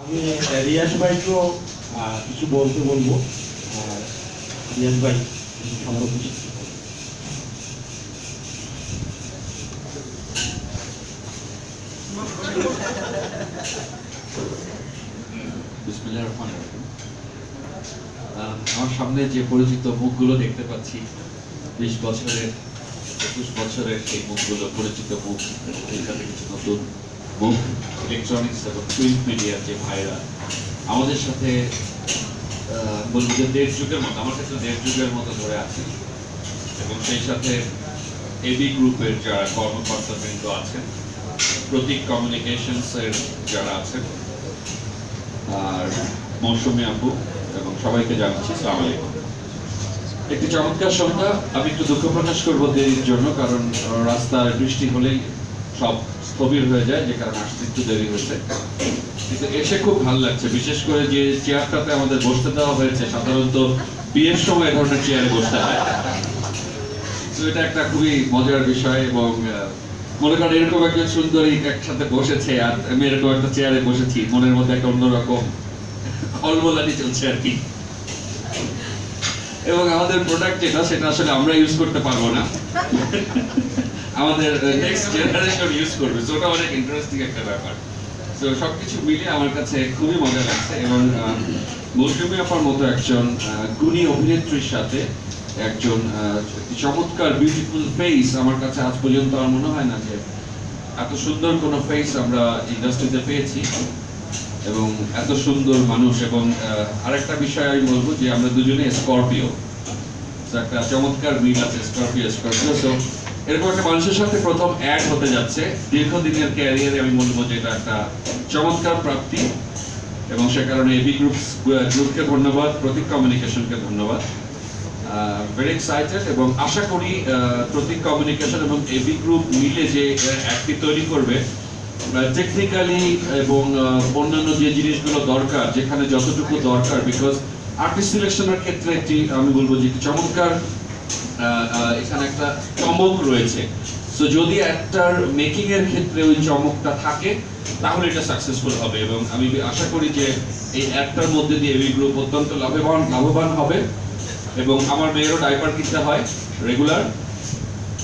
আমি রিয়াজ ভাইকেও কিছু বলতে বলবো। রিয়াজ ভাই সম্পর্কে আমার সামনে যে পরিচিত মুখগুলো দেখতে পাচ্ছি 20 বছরের 21 বছরের এই মুখগুলো পরিচিত মুখ, এখানে কিছু নতুন মুখ ইলেকট্রনিক্স এবং প্রিন্ট মিডিয়ার যে ভাইরা আমাদের সাথে বলবো যে 1.5 যুগের মতো, আমার কাছে 1.5 যুগের মতো ধরে আছে। এবং সেই সাথে এবি গ্রুপের যারা কর্মকর্তাবৃন্দ আছেন, প্রতীক কমিউনিকেশনস এর যারা আছেন, আর মৌসুমী আপু এবং সবাইকে জানাচ্ছি আসসালামু আলাইকুম। একটি চমৎকার সন্ধ্যা। আমি একটু দুঃখ প্রকাশ করবো দেরির জন্য, কারণ রাস্তার বৃষ্টি হলেই সব স্থবির হয়ে যায়, যে কারণে আসতে একটু দেরি হয়েছে। কিন্তু এসে খুব ভালো লাগছে, বিশেষ করে যে চেয়ারটাতে আমাদের বসতে দেওয়া হয়েছে। সাধারণত বিয়ের সময় এ ধরনের চেয়ারে বসতে হয়, তো এটা একটা খুবই মজার বিষয়। এবং মনে করেন এরকম একজন সুন্দরী একসাথে বসেছে আর আমি এরকম একটা চেয়ারে বসেছি, মনের মধ্যে একটা অন্যরকম অলবলানি চলছে আর কি। এবং আমাদের প্রোডাক্ট যেটা, সেটা আসলে আমরা ইউজ করতে পারবো না, আমাদের নেক্সট জেনারেশন ইউজ করবে। তো ওটা অনেক ইন্টারেস্টিং একটা ব্যাপার। তো সবকিছু মিলে আমার কাছে খুবই মজা লাগছে। এবং মৌসুমী আপার মতো একজন গুণী অভিনেত্রীর সাথে একজন চমৎকার বিউটিফুল ফেস, আমার কাছে আজ পর্যন্ত আমার মনে হয় না যে এত সুন্দর কোনো ফেস আমরা ইন্ডাস্ট্রিতে পেয়েছি এবং এত সুন্দর মানুষ। এবং আরেকটা বিষয় আমি বলবো যে আমরা দুজনে স্করপিও, একটা চমৎকার মিল আছে স্করপিও। সো এরকম একটা মানুষের সাথে প্রথম অ্যাড হতে যাচ্ছে দীর্ঘদিনের ক্যারিয়ারে, আমি বলবো যে এটা একটা চমৎকার প্রাপ্তি। এবং সে কারণে এবি গ্রুপকে ধন্যবাদ, প্রতীক কমিউনিকেশনকে ধন্যবাদ। ভেরি এক্সাইটেড এবং আশা করি প্রতীক কমিউনিকেশন এবং এবি গ্রুপ মিলে যে অ্যাডটি তৈরি করবে, টেকনিক্যালি এবং অন্যান্য যে জিনিসগুলো দরকার, যেখানে যতটুকু দরকার, বিকজ আর্টিস্ট সিলেকশনের ক্ষেত্রে একটি আমি বলবো যে চমৎকার এখানে একটা চমক রয়েছে। সো যদি একটার মেকিং এর ক্ষেত্রে ওই চমকটা থাকে, তাহলে এটা সাকসেসফুল হবে। এবং আমি আশা করি যে এই অ্যাডটার মধ্যে দিয়ে এবি গ্রুপ অত্যন্ত লাভবান হবে। এবং আমার মেয়েরও ডাইপার কিনতে হয় রেগুলার,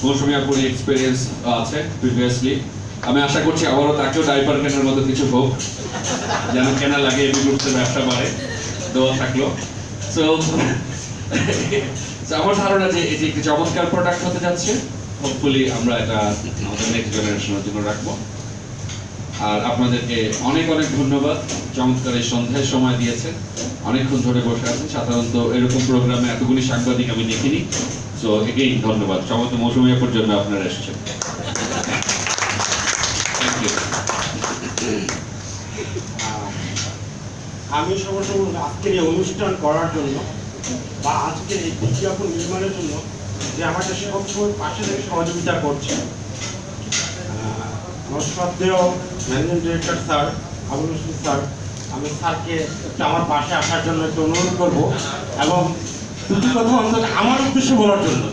মৌসুমী আপুর এক্সপিরিয়েন্স আছে প্রিভিয়াসলি। আমি আশা করছি আবারও তাকেও ডাইপার কেনার মতো কিছু হোক, যেন কেনা লাগে, এবি গ্রুপের ব্যবসা বাড়ে, দোয়া থাকলো। সো আমার ধারণা যে এটি একটি চমৎকার প্রোডাক্ট হতে যাচ্ছে। হোপফুলি আমরা এটা আমাদের নেক্সট জেনারেশনের জন্য রাখবো। আর আপনাদেরকে অনেক অনেক ধন্যবাদ, চমৎকার এই সন্ধ্যায় সময় দিয়েছেন, অনেকক্ষণ ধরে বসে আছেন। সাধারণত এরকম প্রোগ্রামে এতগুলি সাংবাদিক আমি দেখিনি। সো এগেইন ধন্যবাদ। সমস্ত মৌসুমী আপুর জন্য আপনারা এসেছেন। আমি সর্বপ্রথম আজকের এই অনুষ্ঠান করার জন্য বা আজকের এই বিজ্ঞাপন নির্মাণের জন্য যে আমাকে সবসময় পাশে থেকে সহযোগিতা করছে আমার শ্রদ্ধেয় managing director sir Abul Hossain sir, আমি স্যারকে একটু আমার পাশে আসার জন্য একটু অনুরোধ করবো এবং দুটি কথা অন্তত আমার উদ্দেশ্যে বলার জন্য।